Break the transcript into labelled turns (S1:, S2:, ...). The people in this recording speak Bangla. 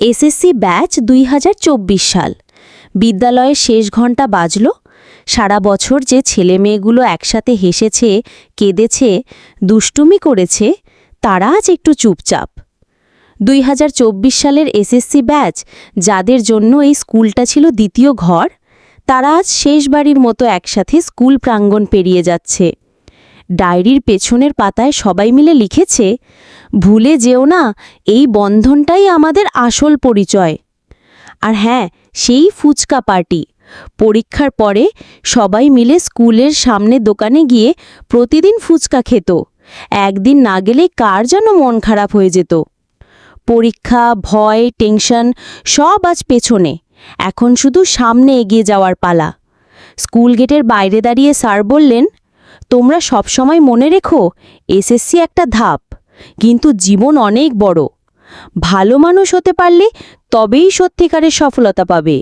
S1: এসএসসি ব্যাচ ২০২৪ সাল। বিদ্যালয়ের শেষ ঘণ্টা বাজল। সারা বছর যে ছেলেমেয়েগুলো একসাথে হেসেছে, কেঁদেছে, দুষ্টুমি করেছে, তারা আজ একটু চুপচাপ। ২০২৪ সালের এসএসসি ব্যাচ, যাদের জন্য এই স্কুলটা ছিল দ্বিতীয় ঘর, তারা আজ শেষবারের মতো একসাথে স্কুল প্রাঙ্গণ পেরিয়ে যাচ্ছে। ডায়েরির পেছনের পাতায় সবাই মিলে লিখেছে, ভুলে যেও না, এই বন্ধনটাই আমাদের আসল পরিচয়। আর হ্যাঁ, সেই ফুচকা পার্টি। পরীক্ষার পরে সবাই মিলে স্কুলের সামনে দোকানে গিয়ে প্রতিদিন ফুচকা খেত। একদিন না গেলে কার যেন মন খারাপ হয়ে যেত। পরীক্ষা, ভয়, টেনশন সব আজ পেছনে। এখন শুধু সামনে এগিয়ে যাওয়ার পালা। স্কুল গেটের বাইরে দাঁড়িয়ে স্যার বললেন, তোমরা সবসময় মনে রেখো, এসএসসি একটা ধাপ, কিন্তু জীবন অনেক বড়। ভালো মানুষ হতে পারলে তবেই সত্যিকারের সফলতা পাবে।